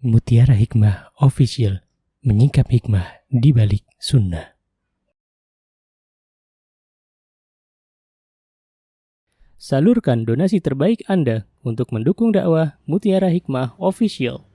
Mutiara Hikmah Official, menyingkap hikmah di balik sunnah. Salurkan donasi terbaik Anda untuk mendukung dakwah Mutiara Hikmah Official.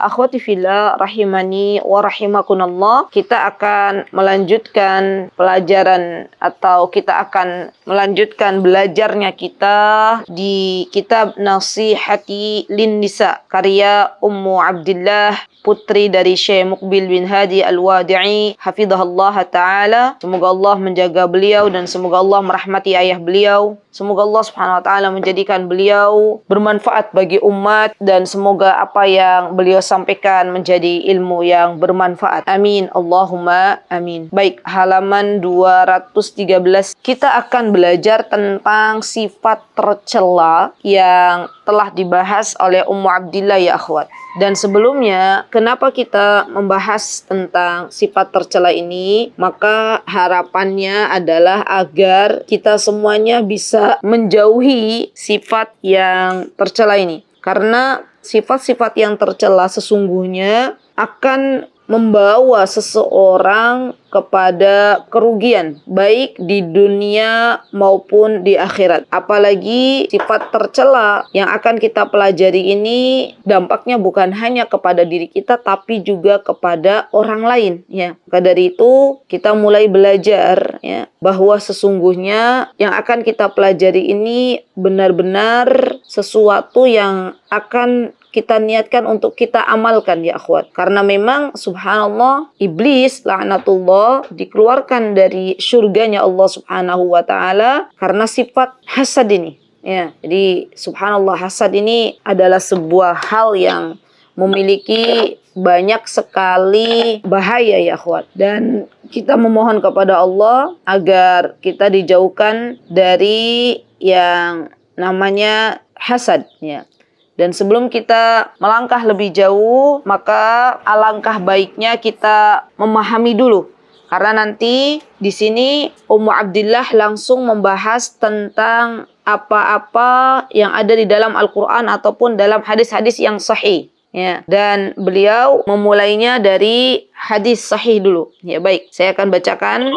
Akhwati fillah rahimani wa rahimakunallah, kita akan melanjutkan pelajaran atau kita akan melanjutkan belajarnya kita di kitab Nasihati Lin Nisa karya Ummu Abdillah, putri dari Syekh Muqbil bin Hadi Al-Wadi'i hafizahullah ta'ala. Semoga Allah menjaga beliau dan semoga Allah merahmati ayah beliau. Semoga Allah Subhanahu wa taala menjadikan beliau bermanfaat bagi umat dan semoga apa yang beliau sampaikan menjadi ilmu yang bermanfaat. Amin. Allahumma amin. Baik, halaman 213 kita akan belajar tentang sifat tercela yang telah dibahas oleh Ummu Abdillah ya akhwat. Dan sebelumnya, kenapa kita membahas tentang sifat tercela ini? Maka harapannya adalah agar kita semuanya bisa menjauhi sifat yang tercela ini. Karena sifat-sifat yang tercela sesungguhnya akan membawa seseorang kepada kerugian baik di dunia maupun di akhirat. Apalagi sifat tercela yang akan kita pelajari ini dampaknya bukan hanya kepada diri kita tapi juga kepada orang lain ya. Maka dari itu kita mulai belajar ya bahwa sesungguhnya yang akan kita pelajari ini benar-benar sesuatu yang akan kita niatkan untuk kita amalkan ya akhwat. Karena memang subhanallah iblis laknatullah dikeluarkan dari surganya Allah Subhanahu wa taala karena sifat hasad ini. Ya, jadi subhanallah hasad ini adalah sebuah hal yang memiliki banyak sekali bahaya ya akhwat. Dan kita memohon kepada Allah agar kita dijauhkan dari yang namanya hasad ya. Dan sebelum kita melangkah lebih jauh, maka alangkah baiknya kita memahami dulu. Karena nanti di sini Ummu Abdillah langsung membahas tentang apa-apa yang ada di dalam Al-Quran ataupun dalam hadis-hadis yang sahih. Ya, dan beliau memulainya dari hadis sahih dulu. Ya baik, saya akan bacakan.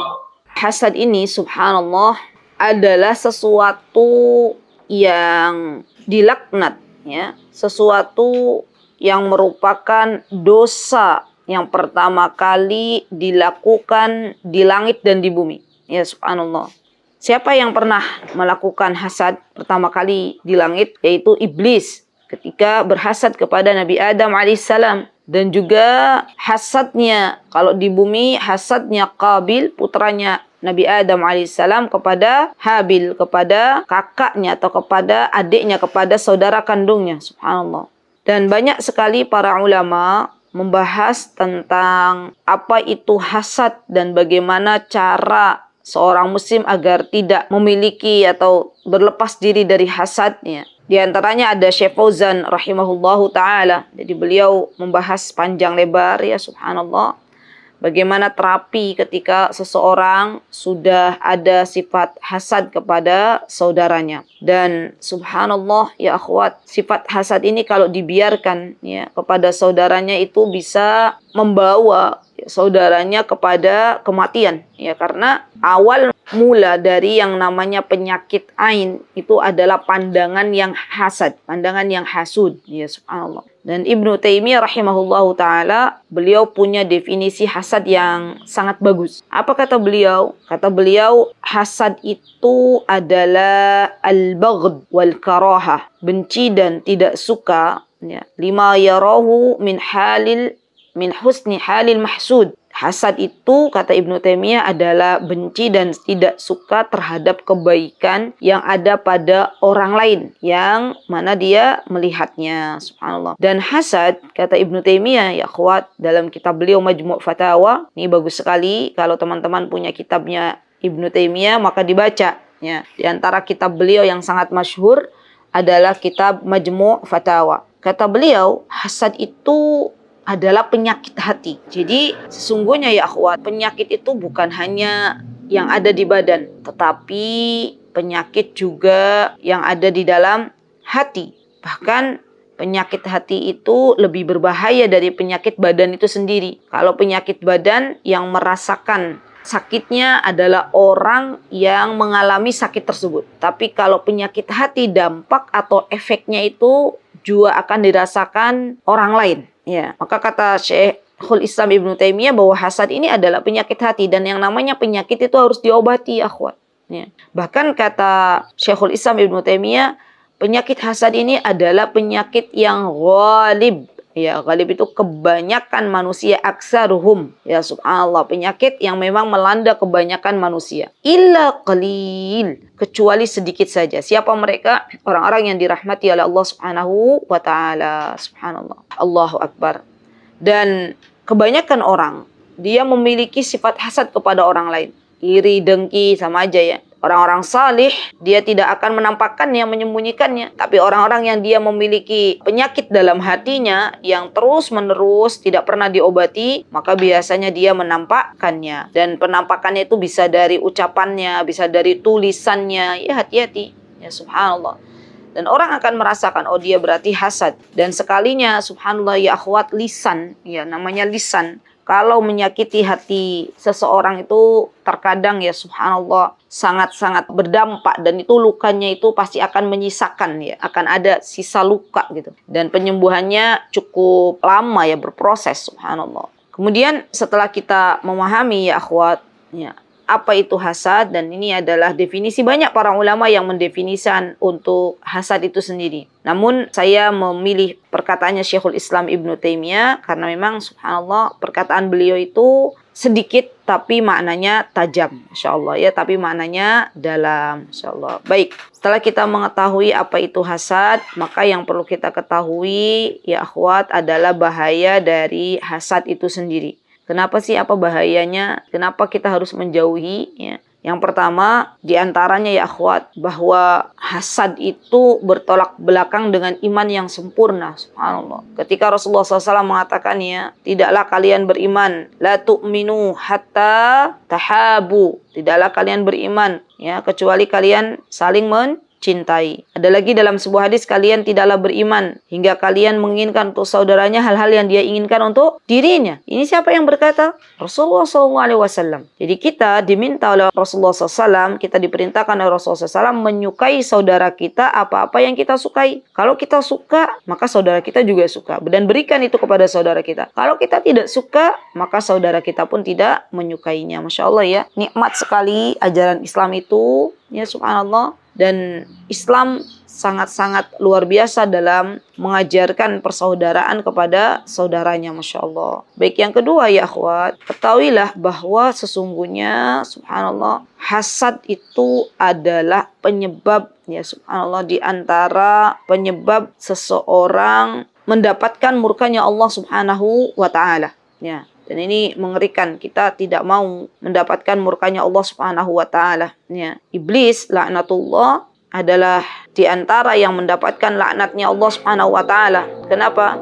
Hasad ini subhanallah adalah sesuatu yang dilaknat. Ya, sesuatu yang merupakan dosa yang pertama kali dilakukan di langit dan di bumi. Ya, subhanallah. Siapa yang pernah melakukan hasad pertama kali di langit? Yaitu iblis ketika berhasad kepada Nabi Adam alaihissalam. Dan juga hasadnya, kalau di bumi hasadnya Qabil, putranya Nabi Adam alaihissalam kepada Habil, kepada kakaknya atau kepada adiknya, kepada saudara kandungnya. Subhanallah. Dan banyak sekali para ulama membahas tentang apa itu hasad dan bagaimana cara seorang muslim agar tidak memiliki atau berlepas diri dari hasadnya. Di antaranya ada Syekh Fauzan rahimahullahu ta'ala. Jadi beliau membahas panjang lebar ya subhanallah. Bagaimana terapi ketika seseorang sudah ada sifat hasad kepada saudaranya. Dan subhanallah ya akhwat, sifat hasad ini kalau dibiarkan ya kepada saudaranya itu bisa membawa saudaranya kepada kematian. Ya karena awal mula dari yang namanya penyakit ain itu adalah pandangan yang hasad, pandangan yang hasud. Ya subhanallah. Dan Ibnu Taimiyah rahimahullahu ta'ala, beliau punya definisi hasad yang sangat bagus. Apa kata beliau? Kata beliau, hasad itu adalah al-baghd wal karahah. Benci dan tidak suka. Ya. Lima yarahu min husni halil mahsud. Hasad itu, kata Ibnu Taimiyah, adalah benci dan tidak suka terhadap kebaikan yang ada pada orang lain yang mana dia melihatnya. Subhanallah. Dan hasad, kata Ibnu Taimiyah, ya akhwat, dalam kitab beliau Majmu' Fatawa, ini bagus sekali. Kalau teman-teman punya kitabnya Ibnu Taimiyah, maka dibaca. Ya. Di antara kitab beliau yang sangat masyhur adalah kitab Majmu' Fatawa. Kata beliau, hasad itu adalah penyakit hati. Jadi sesungguhnya ya akhwat, penyakit itu bukan hanya yang ada di badan, tetapi penyakit juga yang ada di dalam hati. Bahkan penyakit hati itu lebih berbahaya dari penyakit badan itu sendiri. Kalau penyakit badan, yang merasakan sakitnya adalah orang yang mengalami sakit tersebut. Tapi kalau penyakit hati, dampak atau efeknya itu juga akan dirasakan orang lain. Ya, maka kata Syekhul Islam Ibnu Taimiyah bahwa hasad ini adalah penyakit hati, dan yang namanya penyakit itu harus diobati, akhwat. Ya. Bahkan kata Syekhul Islam Ibnu Taimiyah, penyakit hasad ini adalah penyakit yang ghalib. Ya, ghalib itu kebanyakan manusia, aksaruhum. Ya, subhanallah, penyakit yang memang melanda kebanyakan manusia. Illa qalil, kecuali sedikit saja. Siapa mereka? Orang-orang yang dirahmati oleh Allah Subhanahu wa taala. Subhanallah. Allahu akbar. Dan kebanyakan orang, dia memiliki sifat hasad kepada orang lain. Iri, dengki, sama aja ya. Orang-orang salih, dia tidak akan menampakkannya, menyembunyikannya. Tapi orang-orang yang dia memiliki penyakit dalam hatinya yang terus-menerus tidak pernah diobati, maka biasanya dia menampakkannya. Dan penampakannya itu bisa dari ucapannya, bisa dari tulisannya. Ya, hati-hati. Ya, subhanallah. Dan orang akan merasakan, oh dia berarti hasad. Dan sekalinya, subhanallah ya akhwat, lisan. Ya, namanya lisan. Kalau menyakiti hati seseorang itu terkadang ya subhanallah sangat-sangat berdampak, dan itu lukanya itu pasti akan menyisakan ya, akan ada sisa luka gitu. Dan penyembuhannya cukup lama ya, berproses, subhanallah. Kemudian setelah kita memahami ya akhwat ya, apa itu hasad, dan ini adalah definisi banyak para ulama yang mendefinisikan untuk hasad itu sendiri. Namun saya memilih perkataannya Syekhul Islam Ibnu Taimiyah karena memang subhanallah perkataan beliau itu sedikit tapi maknanya tajam, insyaallah ya, tapi maknanya dalam, insyaallah. Baik, setelah kita mengetahui apa itu hasad, maka yang perlu kita ketahui ya akhwat adalah bahaya dari hasad itu sendiri. Kenapa sih, apa bahayanya? Kenapa kita harus menjauhi? Ya. Yang pertama, diantaranya ya akhwat, bahwa hasad itu bertolak belakang dengan iman yang sempurna. Subhanallah. Ketika Rasulullah SAW mengatakannya, tidaklah kalian beriman, la tu'minu hatta tahabu. Tidaklah kalian beriman, ya, kecuali kalian saling cintai. Ada lagi dalam sebuah hadis, kalian tidaklah beriman hingga kalian menginginkan untuk saudaranya hal-hal yang dia inginkan untuk dirinya. Ini siapa yang berkata? Rasulullah SAW. Jadi kita diminta oleh Rasulullah SAW, kita diperintahkan oleh Rasulullah SAW menyukai saudara kita apa-apa yang kita sukai. Kalau kita suka, maka saudara kita juga suka. Dan berikan itu kepada saudara kita. Kalau kita tidak suka, maka saudara kita pun tidak menyukainya. Masya Allah ya. Nikmat sekali ajaran Islam itu. Ya subhanallah. Dan Islam sangat-sangat luar biasa dalam mengajarkan persaudaraan kepada saudaranya, Masya Allah. Baik, yang kedua ya akhwat, ketahuilah bahwa sesungguhnya subhanallah hasad itu adalah penyebab ya subhanallah di antara penyebab seseorang mendapatkan murkanya Allah Subhanahu wa taala. Ya. Dan ini mengerikan, kita tidak mau mendapatkan murkanya Allah Subhanahu wa taala. Ya. Iblis laknatullah adalah di antara yang mendapatkan laknatnya Allah Subhanahu wa taala. Kenapa?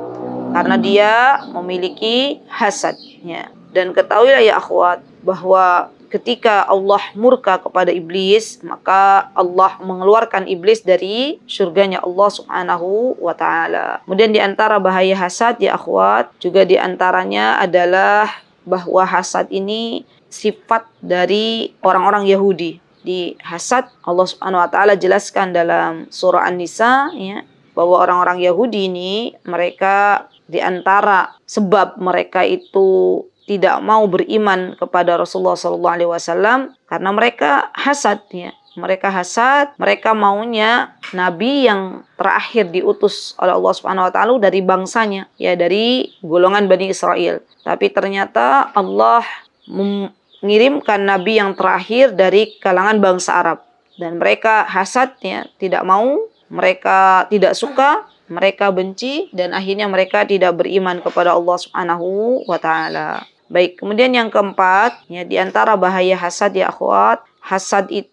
Karena dia memiliki hasad. Ya. Dan ketahuilah ya akhwat bahwa ketika Allah murka kepada iblis, maka Allah mengeluarkan iblis dari surganya Allah Subhanahu wa taala. Kemudian di antara bahaya hasad ya akhwat, juga di antaranya adalah bahwa hasad ini sifat dari orang-orang Yahudi. Di hasad Allah Subhanahu wa taala jelaskan dalam surah An-Nisa ya, bahwa orang-orang Yahudi ini mereka di antara sebab mereka itu tidak mau beriman kepada Rasulullah SAW karena mereka hasad ya. Mereka hasad, mereka maunya nabi yang terakhir diutus oleh Allah Subhanahu wa taala dari bangsanya, ya dari golongan Bani Israel. Tapi ternyata Allah mengirimkan nabi yang terakhir dari kalangan bangsa Arab, dan mereka hasad ya, tidak mau, mereka tidak suka, mereka benci, dan akhirnya mereka tidak beriman kepada Allah Subhanahu wa taala. Baik, kemudian yang keempat, ya di antara bahaya hasad ya akhwat, hasad itu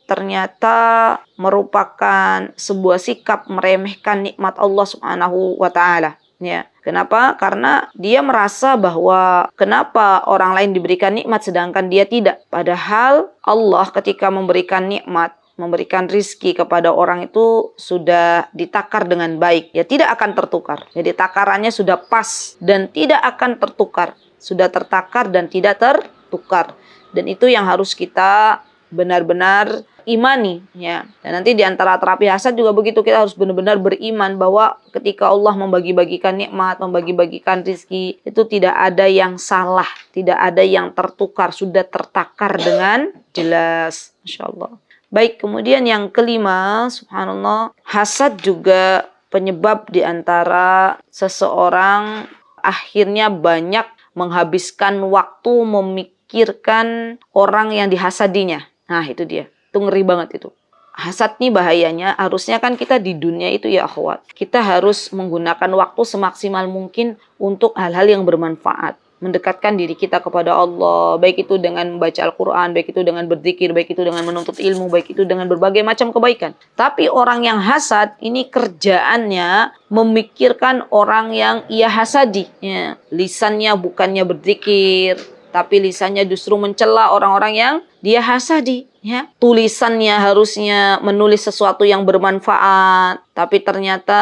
ternyata merupakan sebuah sikap meremehkan nikmat Allah Subhanahu wa taala. Ya, Kenapa? Karena dia merasa bahwa kenapa orang lain diberikan nikmat sedangkan dia tidak. Padahal Allah ketika memberikan nikmat, memberikan rizki kepada orang itu sudah ditakar dengan baik. Ya tidak akan tertukar. Jadi takarannya sudah pas dan tidak akan tertukar. Sudah tertakar dan tidak tertukar. Dan itu yang harus kita benar-benar imani, ya. Dan nanti di antara terapi hasad juga begitu, kita harus benar-benar beriman bahwa ketika Allah membagi-bagikan nikmat, membagi-bagikan rizki, itu tidak ada yang salah, tidak ada yang tertukar, sudah tertakar dengan jelas. Masya Allah. Baik, kemudian yang kelima, subhanallah, hasad juga penyebab di antara seseorang akhirnya banyak menghabiskan waktu memikirkan orang yang dihasadinya. Nah, itu dia. Itu ngeri banget itu. Hasad nih bahayanya, harusnya kan kita di dunia itu ya akhwat, kita harus menggunakan waktu semaksimal mungkin untuk hal-hal yang bermanfaat. Mendekatkan diri kita kepada Allah, baik itu dengan membaca Al-Quran, baik itu dengan berzikir, baik itu dengan menuntut ilmu, baik itu dengan berbagai macam kebaikan. Tapi orang yang hasad, ini kerjaannya memikirkan orang yang ia hasadi. Ya, lisannya bukannya berzikir, tapi lisannya justru mencela orang-orang yang dia hasadi. Ya, tulisannya harusnya menulis sesuatu yang bermanfaat, tapi ternyata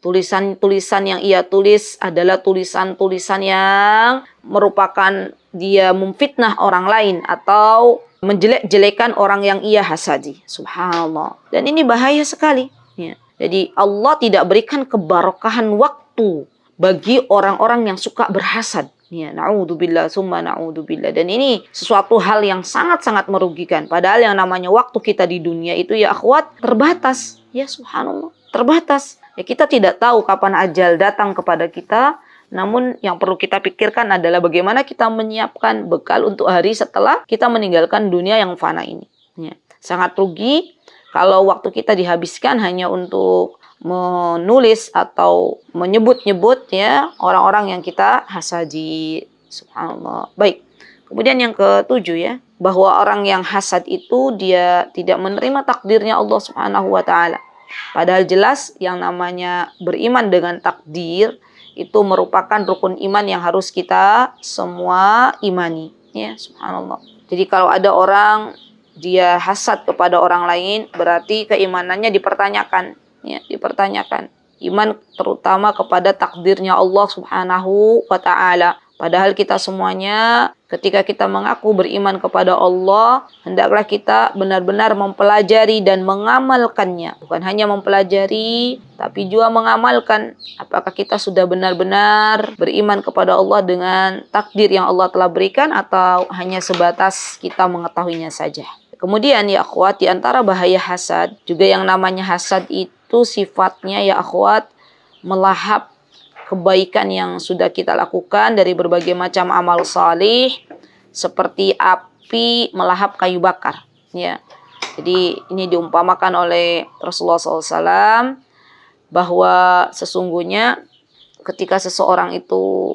tulisan-tulisan yang ia tulis adalah tulisan-tulisan yang merupakan dia memfitnah orang lain atau menjelek-jelekan orang yang ia hasadi. Subhanallah. Dan ini bahaya sekali. Ya. Jadi Allah tidak berikan keberkahan waktu bagi orang-orang yang suka berhasad. Ya, na'udzubillah, summa na'udzubillah. Dan ini sesuatu hal yang sangat-sangat merugikan. Padahal yang namanya waktu kita di dunia itu ya akhwat terbatas. Ya subhanallah, terbatas. Ya kita tidak tahu kapan ajal datang kepada kita. Namun yang perlu kita pikirkan adalah bagaimana kita menyiapkan bekal untuk hari setelah kita meninggalkan dunia yang fana ini. Ya, sangat rugi kalau waktu kita dihabiskan hanya untuk menulis atau menyebut-nyebut ya orang-orang yang kita hasadi. Subhanallah. Baik. Kemudian yang ketujuh ya, bahwa orang yang hasad itu dia tidak menerima takdirnya Allah Subhanahu wa taala. Padahal jelas yang namanya beriman dengan takdir itu merupakan rukun iman yang harus kita semua imani, ya subhanallah. Jadi kalau ada orang dia hasad kepada orang lain, berarti keimanannya dipertanyakan. Ya, dipertanyakan. Iman terutama kepada takdirnya Allah Subhanahu wa taala. Padahal kita semuanya ketika kita mengaku beriman kepada Allah, hendaklah kita benar-benar mempelajari dan mengamalkannya. Bukan hanya mempelajari, tapi juga mengamalkan. Apakah kita sudah benar-benar beriman kepada Allah dengan takdir yang Allah telah berikan atau hanya sebatas kita mengetahuinya saja. Kemudian ya akhwat, di antara bahaya hasad, juga yang namanya hasad itu sifatnya ya akhwat melahap kebaikan yang sudah kita lakukan dari berbagai macam amal salih, seperti api melahap kayu bakar. Ya, jadi ini diumpamakan oleh Rasulullah SAW bahwa sesungguhnya ketika seseorang itu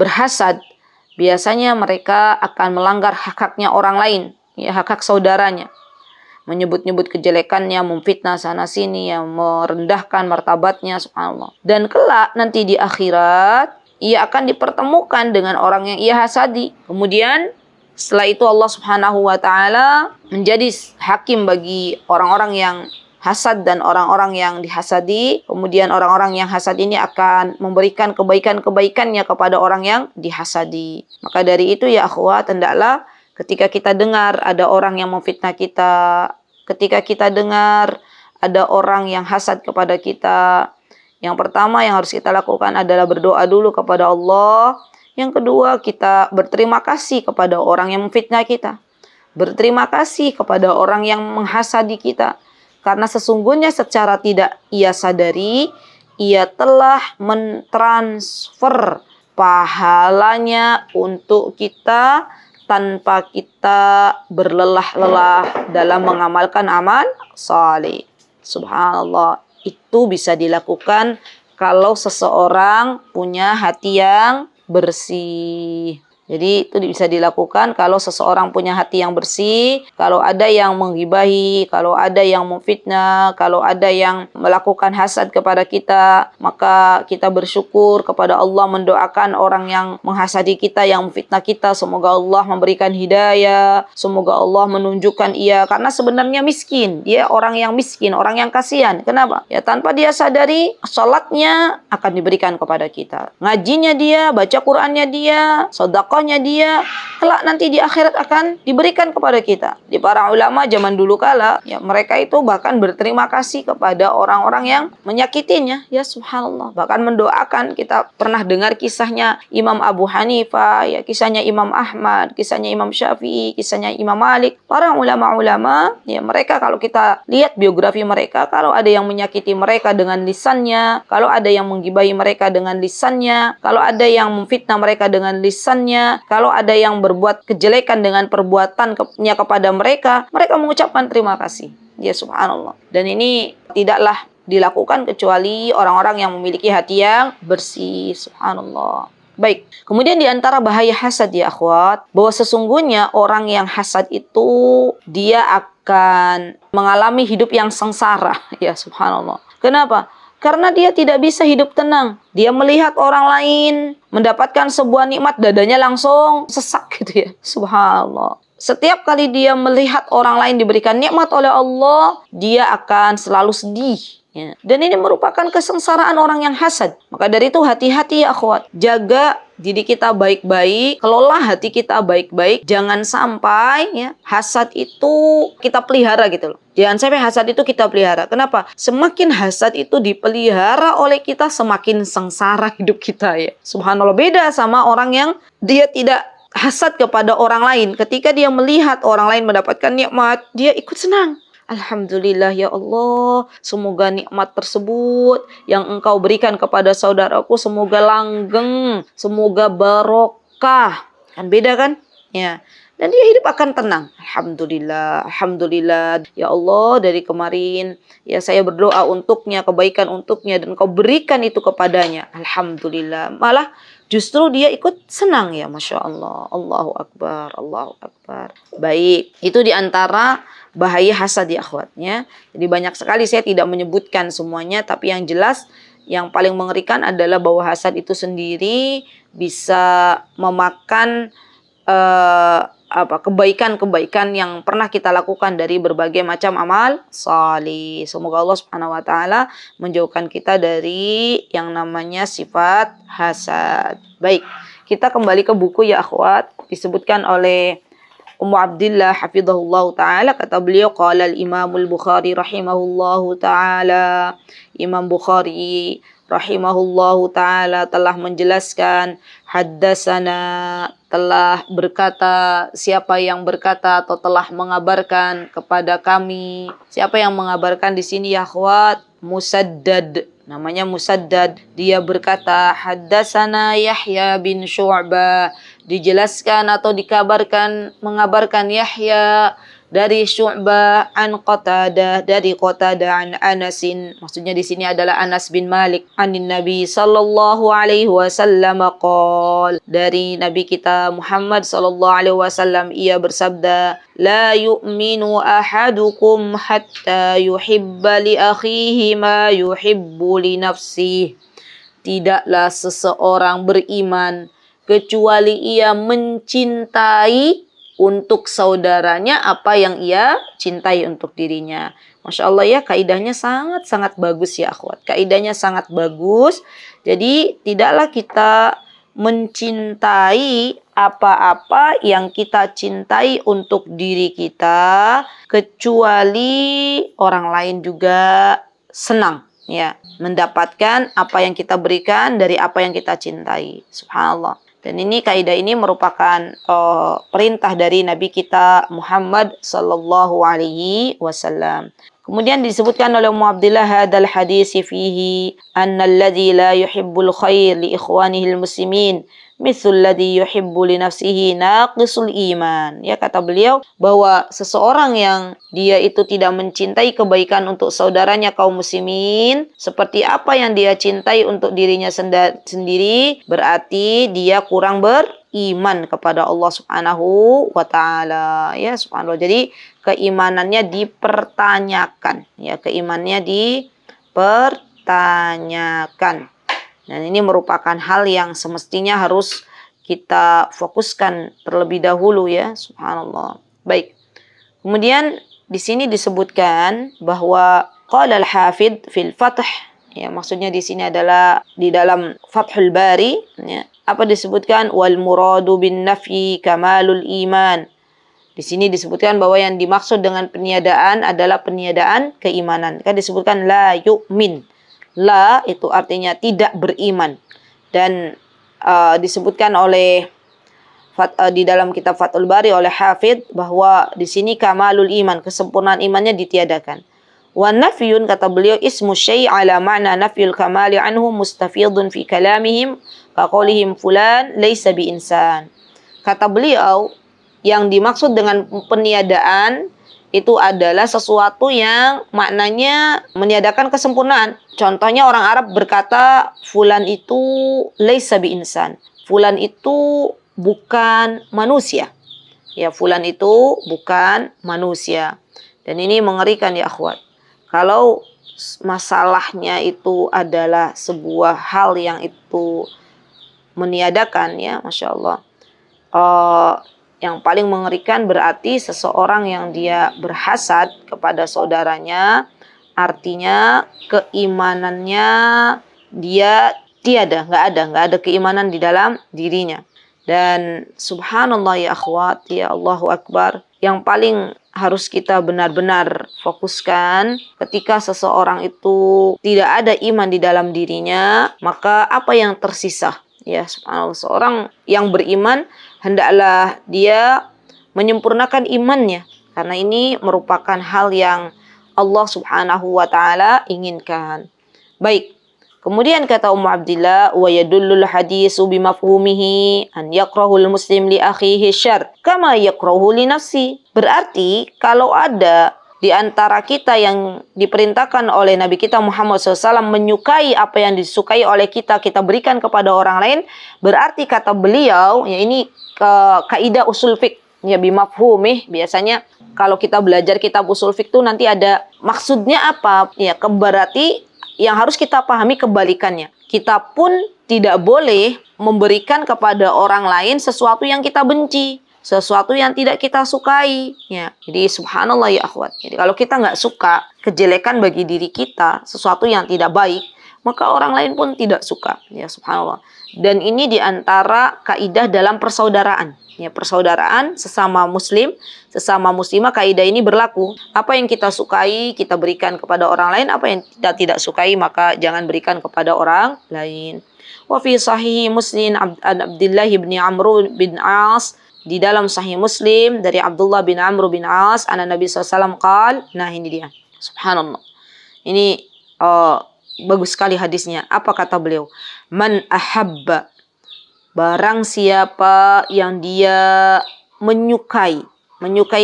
berhasad, biasanya mereka akan melanggar hak-haknya orang lain. Ya, hak-hak saudaranya, menyebut-nyebut kejelekannya, memfitnah sana sini, yang merendahkan martabatnya, subhanallah. Dan kelak nanti di akhirat ia akan dipertemukan dengan orang yang ia hasadi. Kemudian setelah itu Allah Subhanahu wa taala menjadi hakim bagi orang-orang yang hasad dan orang-orang yang dihasadi. Kemudian orang-orang yang hasad ini akan memberikan kebaikan-kebaikannya kepada orang yang dihasadi. Maka dari itu ya akhwat, hendaklah ketika kita dengar ada orang yang memfitnah kita, ketika kita dengar ada orang yang hasad kepada kita, yang pertama yang harus kita lakukan adalah berdoa dulu kepada Allah. Yang kedua, kita berterima kasih kepada orang yang memfitnah kita. Berterima kasih kepada orang yang menghasadi kita. Karena sesungguhnya secara tidak ia sadari, ia telah mentransfer pahalanya untuk kita tanpa kita berlelah-lelah dalam mengamalkan amal saleh. Subhanallah, itu bisa dilakukan kalau seseorang punya hati yang bersih. Jadi itu bisa dilakukan kalau seseorang punya hati yang bersih, kalau ada yang menggibahi, kalau ada yang memfitnah, kalau ada yang melakukan hasad kepada kita, maka kita bersyukur kepada Allah, mendoakan orang yang menghasadi kita, yang memfitnah kita, semoga Allah memberikan hidayah, semoga Allah menunjukkan ia, karena sebenarnya miskin, dia orang yang miskin, orang yang kasihan. Kenapa? Ya tanpa dia sadari, salatnya akan diberikan kepada kita, ngajinya dia, baca Qur'annya dia, sedekahnya dia, kelak nanti di akhirat akan diberikan kepada kita. Di para ulama zaman dulu kala, ya mereka itu bahkan berterima kasih kepada orang-orang yang menyakitinya, ya subhanallah. Bahkan mendoakan. Kita pernah dengar kisahnya Imam Abu Hanifah, ya kisahnya Imam Ahmad, kisahnya Imam Syafi'i, kisahnya Imam Malik. Para ulama-ulama, ya mereka kalau kita lihat biografi mereka, kalau ada yang menyakiti mereka dengan lisannya, kalau ada yang menggibahi mereka dengan lisannya, kalau ada yang memfitnah mereka dengan lisannya, kalau ada yang berbuat kejelekan dengan perbuatannya kepada mereka, mereka mengucapkan terima kasih. Ya subhanallah. Dan ini tidaklah dilakukan kecuali orang-orang yang memiliki hati yang bersih. Subhanallah. Baik, kemudian di antara bahaya hasad ya akhwat, bahwa sesungguhnya orang yang hasad itu dia akan mengalami hidup yang sengsara. Ya subhanallah. Kenapa? Karena dia tidak bisa hidup tenang. Dia melihat orang lain mendapatkan sebuah nikmat, dadanya langsung sesak gitu ya. Subhanallah. Setiap kali dia melihat orang lain diberikan nikmat oleh Allah, dia akan selalu sedih. Ya. Dan ini merupakan kesengsaraan orang yang hasad. Maka dari itu hati-hati ya akhwat. Jaga diri kita baik-baik, kelola hati kita baik-baik. Jangan sampai ya hasad itu kita pelihara gitu loh. Jangan sampai hasad itu kita pelihara. Kenapa? Semakin hasad itu dipelihara oleh kita, semakin sengsara hidup kita ya. Subhanallah, beda sama orang yang dia tidak hasad kepada orang lain. Ketika dia melihat orang lain mendapatkan nikmat, dia ikut senang. Alhamdulillah ya Allah, semoga nikmat tersebut yang Engkau berikan kepada saudaraku semoga langgeng, semoga barokah. Kan beda kan? Ya. Dan dia hidup akan tenang. Alhamdulillah, alhamdulillah. Ya Allah, dari kemarin ya saya berdoa untuknya, kebaikan untuknya, dan Kau berikan itu kepadanya. Alhamdulillah. Malah justru dia ikut senang ya, Masya Allah. Allahu Akbar, Allahu Akbar. Baik, itu diantara bahaya hasad ya akhwatnya. Jadi banyak sekali, saya tidak menyebutkan semuanya, tapi yang jelas yang paling mengerikan adalah bahwa hasad itu sendiri bisa memakan kebaikan-kebaikan yang pernah kita lakukan dari berbagai macam amal salih. Semoga Allah Subhanahu wa taala menjauhkan kita dari yang namanya sifat hasad. Baik, kita kembali ke buku ya akhwat. Disebutkan oleh Ummu Abdillah hafizahullah taala, kata beliau qala al-Imam al-Bukhari rahimahullahu taala. Imam Bukhari rahimahullahu taala telah menjelaskan, haddatsana, telah berkata, siapa yang berkata atau telah mengabarkan kepada kami. Siapa yang mengabarkan di sini ya akhwat? Musaddad, namanya Musaddad. Dia berkata, haddatsana Yahya bin Syu'bah. Dijelaskan atau dikabarkan, mengabarkan Yahya dari Syu'bah an Qatadah, dari Qatadah an Anasin. Maksudnya di sini adalah Anas bin Malik. Anin Nabi sallallahu alaihi wasallam qol, dari Nabi kita Muhammad sallallahu alaihi wasallam ia bersabda, la yu'minu ahadukum hatta yuhibba li akhihi ma yuhibbu li nafsihi. Tidaklah seseorang beriman kecuali ia mencintai untuk saudaranya apa yang ia cintai untuk dirinya. Masya Allah ya, kaidahnya sangat-sangat bagus ya akhwat. Kaidahnya sangat bagus. Jadi tidaklah kita mencintai apa-apa yang kita cintai untuk diri kita, kecuali orang lain juga senang ya mendapatkan apa yang kita berikan dari apa yang kita cintai. Subhanallah. Dan ini kaidah ini merupakan perintah dari Nabi kita Muhammad sallallahu alaihi wasallam. Kemudian disebutkan oleh Abdullah hadzal hadis fihi anna alladhi la yuhibbul khair li ikhwanihi muslimin mithlul ladzi yuhibbu li nafsihi naqisul iman. Ya, kata beliau bahwa seseorang yang dia itu tidak mencintai kebaikan untuk saudaranya kaum muslimin seperti apa yang dia cintai untuk dirinya sendiri, berarti dia kurang beriman kepada Allah Subhanahu wa taala. Ya, subhanallah. Jadi keimanannya dipertanyakan, ya, keimanannya dipertanyakan. Dan ini merupakan hal yang semestinya harus kita fokuskan terlebih dahulu, ya, subhanallah. Baik. Kemudian di sini disebutkan bahwa qala al-Hafidz fil Fath, ya, maksudnya di sini adalah di dalam Fathul Bari, ya, apa disebutkan wal muradu bin nafyi kamalul iman. Di sini disebutkan bahwa yang dimaksud dengan peniadaan adalah peniadaan keimanan. Kan disebutkan la yu'min. La itu artinya tidak beriman. Dan disebutkan oleh di dalam kitab Fathul Bari oleh Hafidz bahwa di sini kamalul iman, kesempurnaan imannya ditiadakan. Wa nafyun, kata beliau, ismu syai' ala ma'na nafyul kamali anhu mustafidun fi kalamihim ka qaulihim fulan laysa bi insan. Kata beliau, yang dimaksud dengan peniadaan itu adalah sesuatu yang maknanya meniadakan kesempurnaan. Contohnya orang Arab berkata, fulan itu laisa bi insan. Fulan itu bukan manusia. Ya, fulan itu bukan manusia. Dan ini mengerikan, ya akhwat. Kalau masalahnya itu adalah sebuah hal yang itu meniadakan, ya, Masya Allah. Yang paling mengerikan berarti seseorang yang dia berhasad kepada saudaranya, artinya keimanannya dia tiada, nggak ada keimanan di dalam dirinya. Dan subhanallah, ya akhwat, ya Allahu Akbar, yang paling harus kita benar-benar fokuskan ketika seseorang itu tidak ada iman di dalam dirinya, maka apa yang tersisa? Ya, subhanallah, seorang yang beriman hendaklah dia menyempurnakan imannya, karena ini merupakan hal yang Allah Subhanahu wa taala inginkan. Baik. Kemudian kata Ummu Abdillah, wa yadullul hadisu bimafhumihi an yakrahul muslim li akhihi syarr kama yakrahu li nafsi. Berarti kalau ada di antara kita yang diperintahkan oleh Nabi kita Muhammad SAW menyukai apa yang disukai oleh kita, kita berikan kepada orang lain, berarti kata beliau, ya ini kaidah usul fiqh, ya bimafhumih. Biasanya kalau kita belajar kitab usul fiqh itu nanti ada maksudnya apa, ya berarti yang harus kita pahami kebalikannya. Kita pun tidak boleh memberikan kepada orang lain sesuatu yang kita benci, sesuatu yang tidak kita sukai, ya. Jadi subhanallah, ya akhwat. Jadi kalau kita nggak suka kejelekan bagi diri kita, sesuatu yang tidak baik, maka orang lain pun tidak suka, ya, subhanallah. Dan ini diantara kaidah dalam persaudaraan, ya, persaudaraan sesama muslim, sesama muslimah, kaidah ini berlaku. Apa yang kita sukai kita berikan kepada orang lain, apa yang kita tidak sukai maka jangan berikan kepada orang lain. Wa fi sahih Muslim an Abdullah bin Amr bin As, di dalam Sahih Muslim dari Abdullah bin Amr bin As, anna Nabi SAW qala, nah ini dia, subhanallah. Ini bagus sekali hadisnya. Apa kata beliau? Man ahabba, barang siapa yang dia menyukai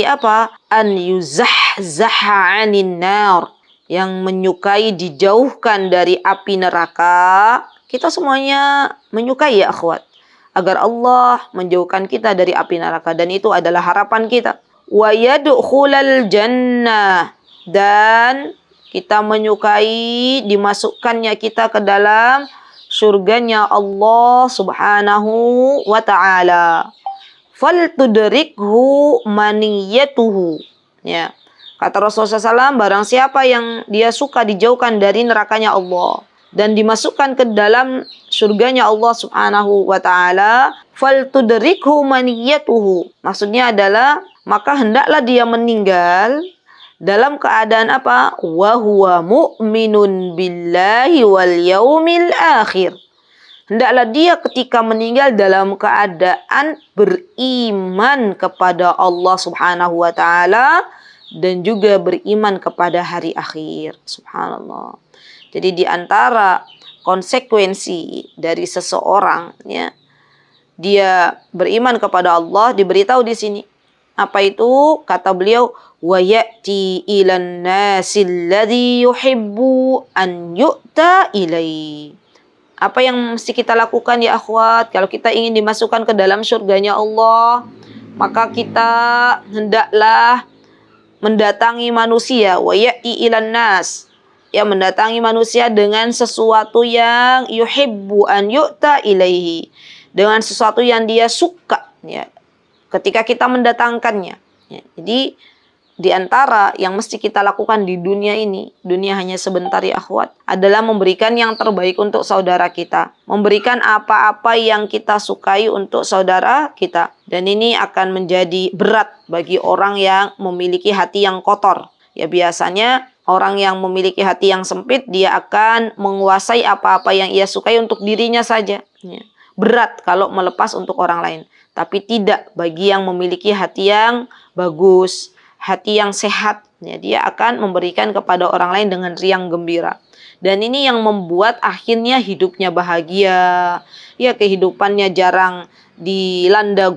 apa? An yuzahzaha 'anin nar, yang menyukai dijauhkan dari api neraka. Kita semuanya menyukai, ya akhwat, agar Allah menjauhkan kita dari api neraka, dan itu adalah harapan kita. Wa yadkhulal jannah, dan kita menyukai dimasukkannya kita ke dalam surganya Allah Subhanahu wa taala. Fal tudrikhu maniyatuhu, ya. Kata Rasulullah SAW, barang siapa yang dia suka dijauhkan dari nerakanya Allah dan dimasukkan ke dalam surganya Allah Subhanahu wa taala, fal tudrikhu maniyatuhu. Maksudnya adalah maka hendaklah dia meninggal dalam keadaan apa? Wa huwa mu'minun billahi wal yaumil akhir. Hendaklah dia ketika meninggal dalam keadaan beriman kepada Allah Subhanahu wa taala dan juga beriman kepada hari akhir. Subhanallah. Jadi di antara konsekuensi dari seseorang, ya, dia beriman kepada Allah, diberitahu di sini. Apa itu? Kata beliau, wa ya'ti ilan nasi alladhi yuhibbu an yu'ta ilai. Apa yang mesti kita lakukan ya akhwat? Kalau kita ingin dimasukkan ke dalam surganya Allah, maka kita hendaklah mendatangi manusia. Wa ya'ti ilan nas. Ya, mendatangi manusia dengan sesuatu yang yuhibbu an yu'ta ilaihi. Dengan sesuatu yang dia suka, ya, ketika kita mendatangkannya. Ya, jadi di antara yang mesti kita lakukan di dunia ini, dunia hanya sebentar ya akhwat, adalah memberikan yang terbaik untuk saudara kita. Memberikan apa-apa yang kita sukai untuk saudara kita. Dan ini akan menjadi berat bagi orang yang memiliki hati yang kotor. Ya, biasanya orang yang memiliki hati yang sempit, dia akan menguasai apa-apa yang ia sukai untuk dirinya saja. Ya. Berat kalau melepas untuk orang lain. Tapi tidak bagi yang memiliki hati yang bagus, hati yang sehat, ya, dia akan memberikan kepada orang lain dengan riang gembira. Dan ini yang membuat akhirnya hidupnya bahagia, ya, kehidupannya jarang dilanda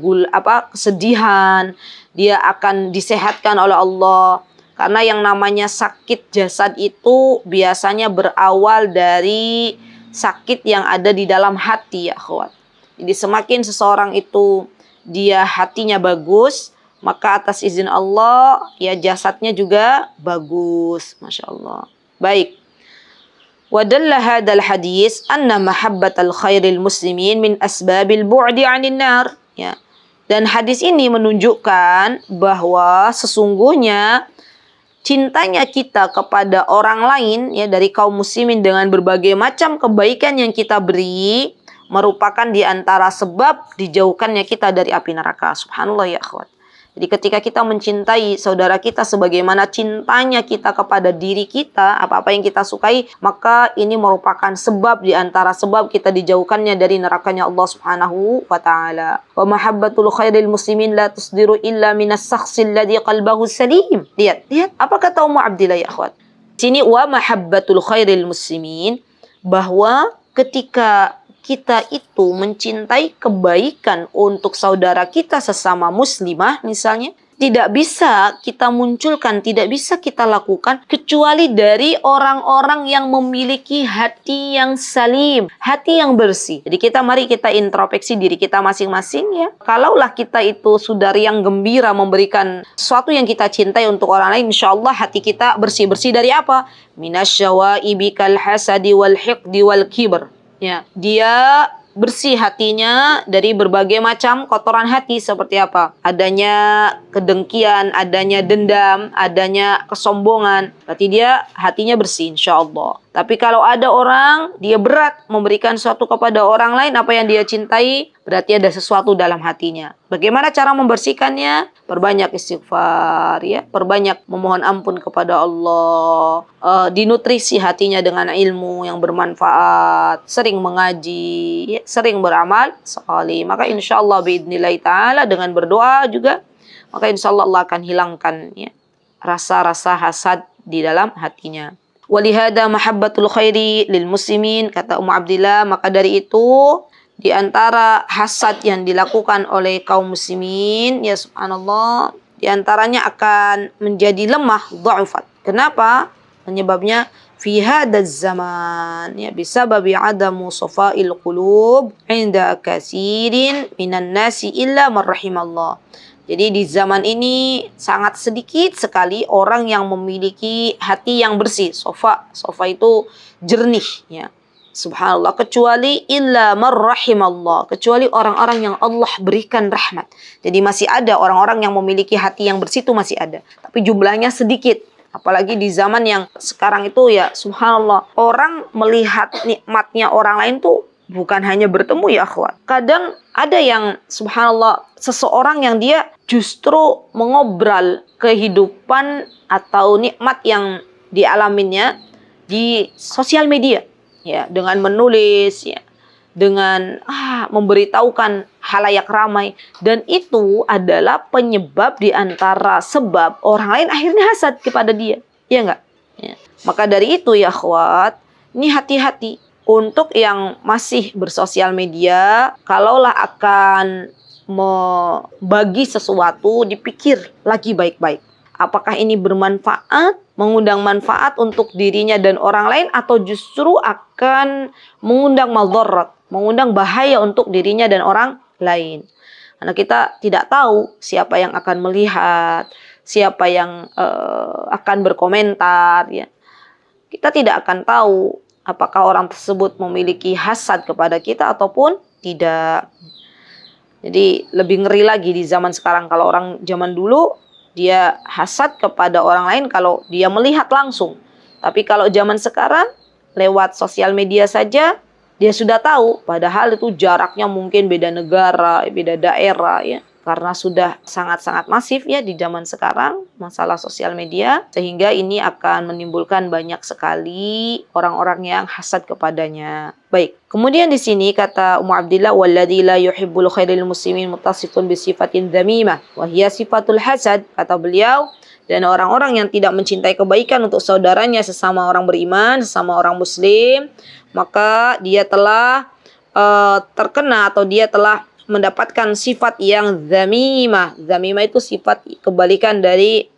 kesedihan, dia akan disehatkan oleh Allah. Karena yang namanya sakit jasad itu biasanya berawal dari sakit yang ada di dalam hati ya akhwat. Jadi semakin seseorang itu dia hatinya bagus, maka atas izin Allah, ya, jasadnya juga bagus. Masya Allah. Baik. Wadalla hadal hadis anna mahabbatal khairil muslimin min asbabil bu'di 'anil nar. Ya. Dan hadis ini menunjukkan bahwa sesungguhnya cintanya kita kepada orang lain, ya, dari kaum muslimin dengan berbagai macam kebaikan yang kita beri merupakan di antara sebab dijauhkannya kita dari api neraka. Subhanallah ya akhwat. Jadi ketika kita mencintai saudara kita sebagaimana cintanya kita kepada diri kita, apa-apa yang kita sukai, maka ini merupakan sebab di antara sebab kita dijauhkannya dari nerakanya Allah Subhanahu wa taala. Wa mahabbatul khairil muslimin la tusdiru illa minas sakhsil ladzi qalbahu salim. Lihat apa kata Ummu Abdillah ya akhwat. Sini wa mahabbatul khairil muslimin, bahwa ketika kita itu mencintai kebaikan untuk saudara kita sesama muslimah misalnya, tidak bisa kita munculkan, tidak bisa kita lakukan kecuali dari orang-orang yang memiliki hati yang salim, hati yang bersih. Jadi mari kita introspeksi diri kita masing-masing ya. Kalaulah kita itu sudah riang gembira memberikan sesuatu yang kita cintai untuk orang lain, insyaallah hati kita bersih-bersyi dari apa? Minasyawaibi kal hasadi wal hiqdi wal kibr. Ya, dia bersih hatinya dari berbagai macam kotoran hati seperti apa? Adanya kedengkian, adanya dendam, adanya kesombongan. Berarti dia hatinya bersih insyaallah. Tapi kalau ada orang, dia berat memberikan sesuatu kepada orang lain, apa yang dia cintai, berarti ada sesuatu dalam hatinya. Bagaimana cara membersihkannya? Perbanyak istighfar, ya, perbanyak memohon ampun kepada Allah, dinutrisi hatinya dengan ilmu yang bermanfaat, sering mengaji, ya, sering beramal salih. Maka insyaallah biidznillah ta'ala dengan berdoa juga, maka insyaallah Allah akan hilangkan, ya, rasa-rasa hasad di dalam hatinya. Walihada mahabbatul khairi lil muslimin, kata Ummu Abdillah, maka dari itu di antara hasad yang dilakukan oleh kaum muslimin, ya subhanallah, di antaranya akan menjadi lemah, dha'ufat. Kenapa? Penyebabnya fi hadaz zaman, ya, bisababi adamu safa'il qulub 'inda katsirin minan nasi illa man rahimallah. Jadi di zaman ini sangat sedikit sekali orang yang memiliki hati yang bersih. Sofa itu jernih, ya. Subhanallah, kecuali illa man rahimallah, kecuali orang-orang yang Allah berikan rahmat. Jadi masih ada orang-orang yang memiliki hati yang bersih, itu masih ada. Tapi jumlahnya sedikit. Apalagi di zaman yang sekarang itu, ya subhanallah, orang melihat nikmatnya orang lain tuh bukan hanya bertemu ya akhwat. Kadang ada yang subhanallah, seseorang yang dia justru mengobral kehidupan atau nikmat yang dialaminya di sosial media, ya, dengan menulis, ya, dengan memberitahukan halayak ramai, dan itu adalah penyebab di antara sebab orang lain akhirnya hasad kepada dia, ya enggak? Ya. Maka dari itu ya akhwat, ini hati-hati untuk yang masih bersosial media, kalaulah akan membagi sesuatu, dipikir lagi baik-baik. Apakah ini bermanfaat, mengundang manfaat untuk dirinya dan orang lain, atau justru akan mengundang madarat, mengundang bahaya untuk dirinya dan orang lain. Karena kita tidak tahu siapa yang akan melihat, siapa yang akan berkomentar, ya. Kita tidak akan tahu apakah orang tersebut memiliki hasad kepada kita ataupun tidak. Jadi lebih ngeri lagi di zaman sekarang. Kalau orang zaman dulu dia hasad kepada orang lain kalau dia melihat langsung. Tapi kalau zaman sekarang lewat sosial media saja dia sudah tahu. Padahal itu jaraknya mungkin beda negara, beda daerah, ya. Karena sudah sangat-sangat masif ya di zaman sekarang masalah sosial media, sehingga ini akan menimbulkan banyak sekali orang-orang yang hasad kepadanya. Baik, kemudian di sini kata Ummu Abdillah, walladzi la yuhibbul khairil muslimin muttasifun bi sifatin dzamimah wa hiya sifatul hasad. Kata beliau, dan orang-orang yang tidak mencintai kebaikan untuk saudaranya sesama orang beriman, sesama orang muslim, maka dia telah terkena atau dia telah mendapatkan sifat yang zamimah. Zamimah itu sifat kebalikan dari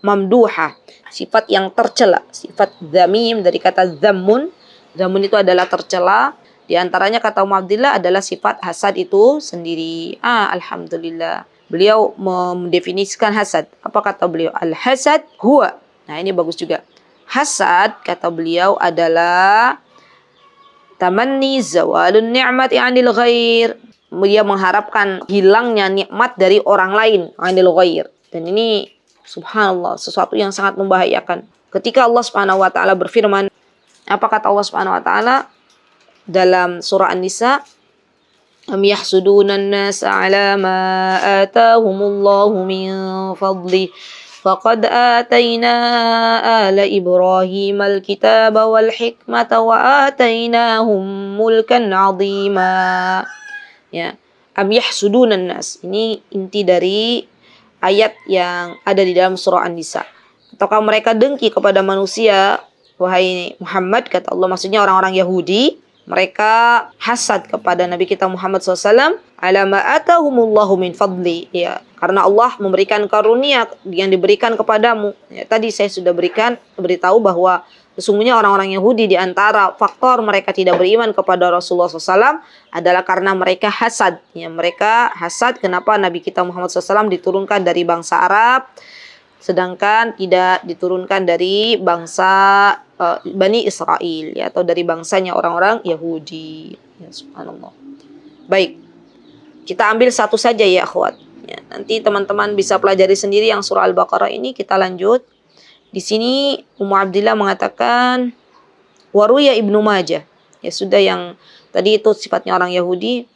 mamduhah, sifat yang tercela. Sifat zamim dari kata zammun. Zammun itu adalah tercela. Di antaranya kata Ummu Abdillah adalah sifat hasad itu sendiri. Alhamdulillah. Beliau mendefinisikan hasad. Apa kata beliau? Al-hasad huwa. Nah, ini bagus juga. Hasad kata beliau adalah tamanni zawalun ni'mati 'anil ghair. Dia mengharapkan hilangnya nikmat dari orang lain, 'anil ghair. Dan ini subhanallah sesuatu yang sangat membahayakan. Ketika Allah Subhanahu wa taala berfirman, apa kata Allah Subhanahu wa taala dalam surah An-Nisa? Am yahsuduna an-nasa 'ala ma atahumullahu min fadli faqad atayna ala Ibrahim al-kitaba wal hikmata wa atainahum mulkan 'azima. Ya, am yahsudunan nas. Ini inti dari ayat yang ada di dalam surah An-Nisa. Ataukah mereka dengki kepada manusia, wahai Muhammad, kata Allah, maksudnya orang-orang Yahudi, mereka hasad kepada Nabi kita Muhammad SAW, ala ma atahumullahu min fadli, ya, karena Allah memberikan karunia yang diberikan kepadamu. Ya, tadi saya sudah beritahu bahwa sesungguhnya orang-orang Yahudi di antara faktor mereka tidak beriman kepada Rasulullah SAW adalah karena mereka hasad. Ya, mereka hasad kenapa Nabi kita Muhammad SAW diturunkan dari bangsa Arab, sedangkan tidak diturunkan dari bangsa Bani Israel, ya, atau dari bangsanya orang-orang Yahudi. Ya, subhanallah. Baik, kita ambil satu saja ya akhwat. Ya, nanti teman-teman bisa pelajari sendiri yang surah Al-Baqarah ini. Kita lanjut. Di sini Ummu Abdillah mengatakan waruya Ibnu Majah. Ya sudah, yang tadi itu sifatnya orang Yahudi.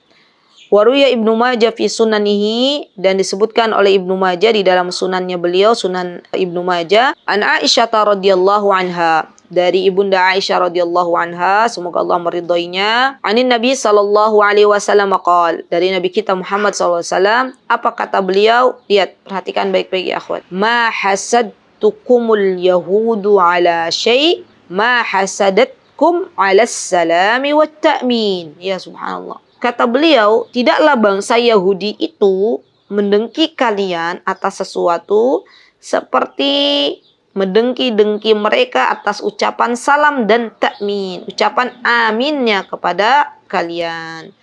Waruya Ibnu Majah fi sunanihi, dan disebutkan oleh Ibnu Majah di dalam sunannya beliau, Sunan Ibnu Majah, an Aisyah radhiyallahu anha, dari Ibunda Aisyah radhiyallahu anha, semoga Allah meridhoinya, anin Nabi sallallahu alaihi wasallam qol, dari Nabi kita Muhammad sallallahu alaihi wasallam, apa kata beliau? Lihat, perhatikan baik-baik ya akhwat. Ma hasadtukumul yahudu ala syai' ma hasadatkum ala salami wat ta'min. Ya subhanallah. Kata beliau, tidaklah bangsa Yahudi itu mendengki kalian atas sesuatu seperti mendengki-dengki mereka atas ucapan salam dan takmin, ucapan aminnya kepada kalian.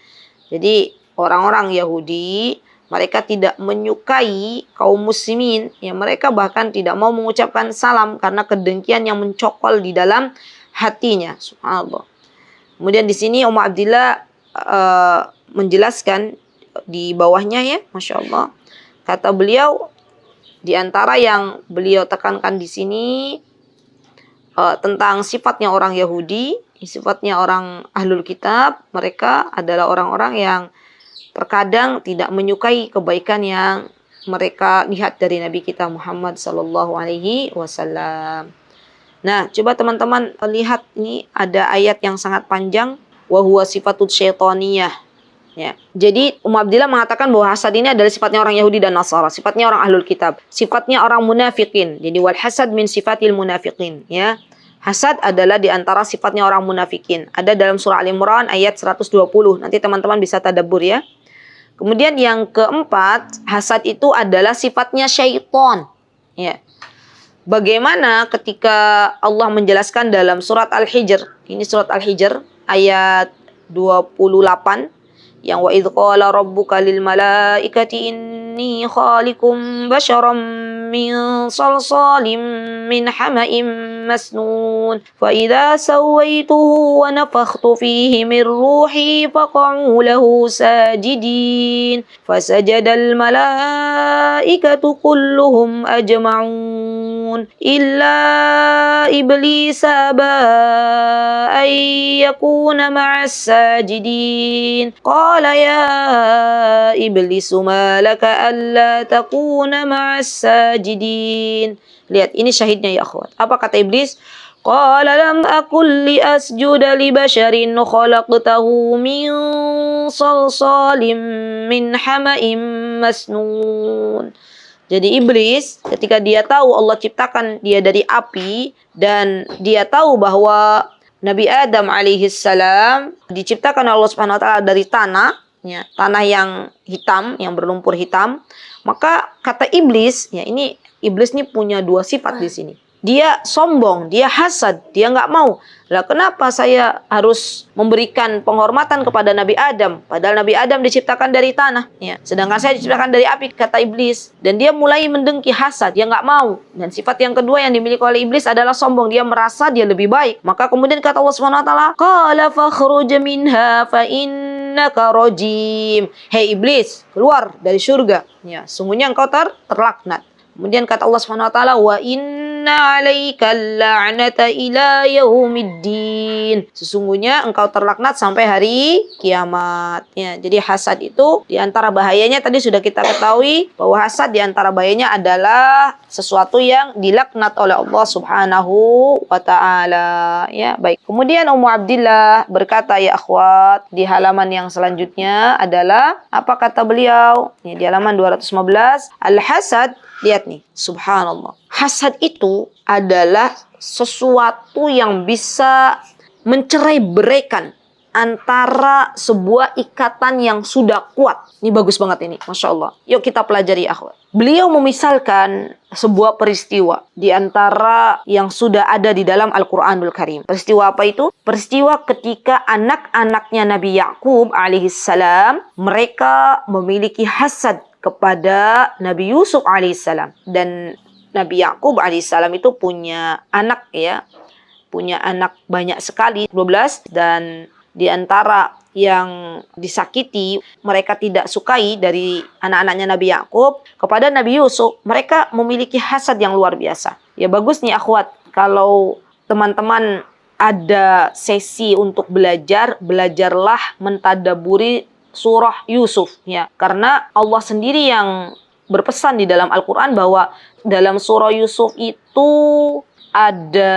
Jadi orang-orang Yahudi, mereka tidak menyukai kaum muslimin, ya, mereka bahkan tidak mau mengucapkan salam karena kedengkian yang mencokol di dalam hatinya. Subhanallah. Kemudian di sini Ummu Abdillah menjelaskan di bawahnya, ya, Masya Allah. Kata beliau, di antara yang beliau tekankan di sini tentang sifatnya orang Yahudi, sifatnya orang Ahlul Kitab, mereka adalah orang-orang yang terkadang tidak menyukai kebaikan yang mereka lihat dari Nabi kita Muhammad sallallahu alaihi wasallam. Nah, coba teman-teman lihat, ini ada ayat yang sangat panjang wa huwa sifatut syaitaniyah. Ya. Jadi Abdillah mengatakan bahwa hasad ini adalah sifatnya orang Yahudi dan Nasara, sifatnya orang ahlul kitab, sifatnya orang munafikin. Jadi wal hasad min sifatil munafikin, ya. Hasad adalah di antara sifatnya orang munafikin. Ada dalam surah Al-Imran ayat 120. Nanti teman-teman bisa tadabbur ya. Kemudian yang keempat, hasad itu adalah sifatnya syaitan. Ya. Bagaimana ketika Allah menjelaskan dalam surat Al-Hijr. Ini surat Al-Hijr ayat 28. Yang wa idh qala rabbuka lil malaikati inni khaliqum basharam min salsalim min hama'im masnun fa idza sawaituhu wa nafakhtu fihi min ruhi faq'u lahu sajidin fasajada al malaikatu kulluhum ajma'un illa iblis aba an yakuna ma'as sajidin قال يا إبليس ما لك ألا تكون مع الساجدين. Lihat, ini syahidnya ya akhwat. Apa kata iblis? Qala lam akul li asjuda li basharin khalaqtahu min salsalim min hama'im masnun. Jadi iblis ketika dia tahu Allah ciptakan dia dari api dan dia tahu bahwa Nabi Adam alaihissalam diciptakan oleh Allah Subhanahu wa taala dari tanah, ya, tanah yang hitam, yang berlumpur hitam. Maka kata iblis, ya ini iblis ini punya dua sifat di sini. Dia sombong, dia hasad, dia nggak mau. Lah kenapa saya harus memberikan penghormatan kepada Nabi Adam? Padahal Nabi Adam diciptakan dari tanah, ya. Sedangkan saya diciptakan dari api, kata iblis. Dan dia mulai mendengki hasad, dia nggak mau. Dan sifat yang kedua yang dimiliki oleh iblis adalah sombong. Dia merasa dia lebih baik. Maka kemudian kata Allah Subhanahu wa taala, "Qala fakhruj minha fa innaka rajim." Hei iblis, keluar dari surga. Ya, sungguhnya engkau terlaknat. Kemudian kata Allah Subhanahu wa taala, "Wa inna 'alaika la'nata ila yaumiddin." Sesungguhnya engkau terlaknat sampai hari kiamat. Ya, jadi hasad itu di antara bahayanya tadi sudah kita ketahui bahwa hasad di antara bahayanya adalah sesuatu yang dilaknat oleh Allah Subhanahu wa taala. Ya, baik. Kemudian Ummu Abdillah berkata ya akhwat di halaman yang selanjutnya adalah apa kata beliau? Ya, di halaman 215, al-hasad. Lihat nih, subhanallah. Hasad itu adalah sesuatu yang bisa mencerai-beraikan antara sebuah ikatan yang sudah kuat. Ini bagus banget ini, Masya Allah. Yuk kita pelajari akhwat. Beliau memisalkan sebuah peristiwa di antara yang sudah ada di dalam Al-Quranul Karim. Peristiwa apa itu? Peristiwa ketika anak-anaknya Nabi Yakub alaihissalam, mereka memiliki hasad kepada Nabi Yusuf alaihissalam. Dan Nabi Yakub alaihissalam itu punya anak, ya, punya anak banyak sekali, 12, dan di antara yang disakiti, mereka tidak sukai dari anak-anaknya Nabi Yakub kepada Nabi Yusuf, mereka memiliki hasad yang luar biasa. Ya bagus nih akhwat, kalau teman-teman ada sesi untuk belajarlah mentadaburi surah Yusuf, ya. Karena Allah sendiri yang berpesan di dalam Al-Quran bahwa dalam surah Yusuf itu ada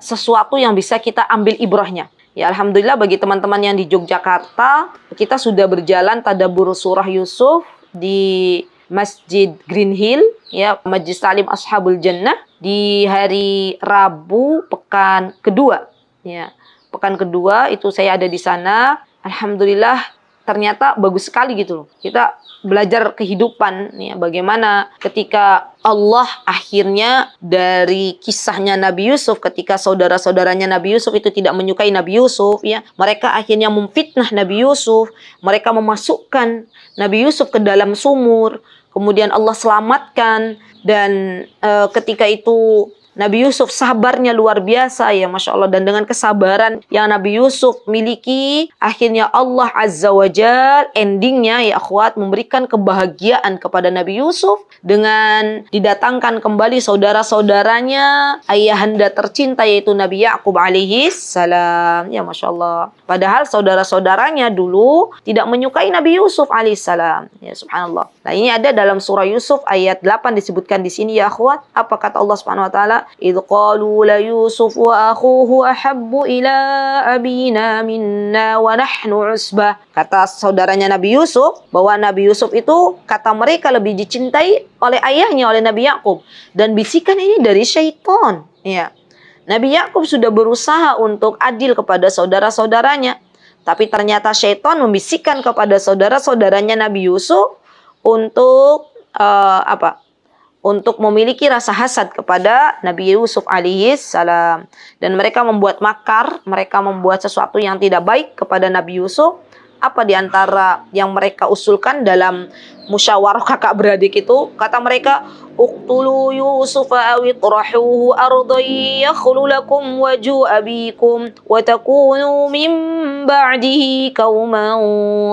sesuatu yang bisa kita ambil ibrahnya. Ya alhamdulillah bagi teman-teman yang di Yogyakarta, kita sudah berjalan tadabbur surah Yusuf di Masjid Green Hill, ya, Majlis Talim Ashabul Jannah di hari Rabu pekan kedua, ya. Pekan kedua itu saya ada di sana. Alhamdulillah ternyata bagus sekali gitu loh. Kita belajar kehidupan, ya, bagaimana ketika Allah akhirnya dari kisahnya Nabi Yusuf ketika saudara-saudaranya Nabi Yusuf itu tidak menyukai Nabi Yusuf, ya, mereka akhirnya memfitnah Nabi Yusuf, mereka memasukkan Nabi Yusuf ke dalam sumur, kemudian Allah selamatkan dan ketika itu Nabi Yusuf sabarnya luar biasa, ya Masya Allah. Dan dengan kesabaran yang Nabi Yusuf miliki, akhirnya Allah Azza wa Jal endingnya ya akhwat memberikan kebahagiaan kepada Nabi Yusuf dengan didatangkan kembali saudara-saudaranya, ayahanda tercinta yaitu Nabi Yakub alaihis salam, ya Masya Allah. Padahal saudara-saudaranya dulu tidak menyukai Nabi Yusuf alaihis salam, ya subhanallah. Nah ini ada dalam surah Yusuf ayat 8 disebutkan di sini ya akhwat. Apa kata Allah Subhanahu wa taala? idh qalu la Yusuf wa akhuhu ahabbu ila abina minna wa nahnu usbah. Kata saudaranya Nabi Yusuf bahwa Nabi Yusuf itu kata mereka lebih dicintai oleh ayahnya, oleh Nabi Yakub, dan bisikan ini dari syaitan. Ya. Nabi Yakub sudah berusaha untuk adil kepada saudara-saudaranya, tapi ternyata syaitan membisikkan kepada saudara-saudaranya Nabi Yusuf untuk untuk memiliki rasa hasad kepada Nabi Yusuf alaihi salam, dan mereka membuat makar, mereka membuat sesuatu yang tidak baik kepada Nabi Yusuf. Apa di antara yang mereka usulkan dalam musyawarah kakak beradik itu? Kata mereka, uqtulu Yusuf aw itrahuhu ardan yakhlu lakum wajhu abikum wa takunu min ba'dihi qauman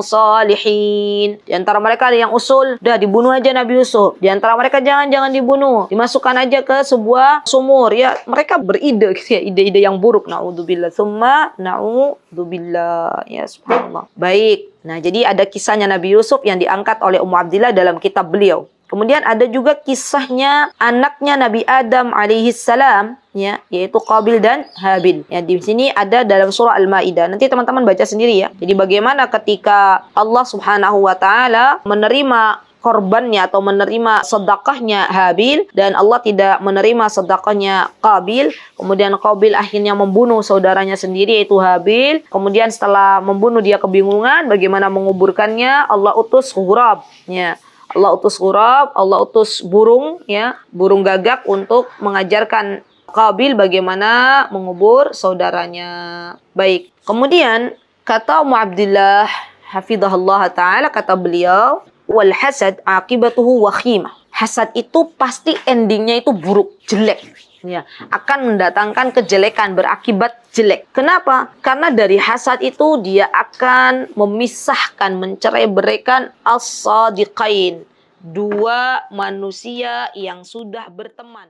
salihin. Di antara mereka ada yang usul, dah dibunuh aja Nabi Yusuf. Di antara mereka jangan dibunuh, dimasukkan aja ke sebuah sumur. Ya, mereka beride gitu ya, ide-ide yang buruk. Naudzubillah, summa naudzubillah. Ya subhanallah. Baik. Nah, jadi ada kisahnya Nabi Yusuf yang diangkat oleh Ummu Abdillah dalam kitab beliau. Kemudian ada juga kisahnya anaknya Nabi Adam alaihi salam, ya, yaitu Qabil dan Habil. Ya, di sini ada dalam surah Al-Maidah. Nanti teman-teman baca sendiri ya. Jadi bagaimana ketika Allah Subhanahu wa taala menerima korbannya atau menerima sedekahnya Habil dan Allah tidak menerima sedekahnya Qabil. Kemudian Qabil akhirnya membunuh saudaranya sendiri yaitu Habil. Kemudian setelah membunuh dia kebingungan bagaimana menguburkannya, Allah utus ghurab, ya. Allah utus ghurab, Allah utus burung, ya, burung gagak untuk mengajarkan Qabil bagaimana mengubur saudaranya. Baik. Kemudian kata Ummu Abdillah hafizahullah taala, kata beliau, wal hasad akibatuhu wakhimah. Hasad itu pasti endingnya itu buruk, jelek. Ya, akan mendatangkan kejelekan, berakibat jelek. Kenapa? Karena dari hasad itu dia akan memisahkan, mencerai-beraikan as-sadiqain, dua manusia yang sudah berteman.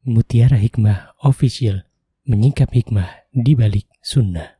Mutiara Hikmah Official, menyingkap hikmah di balik sunnah.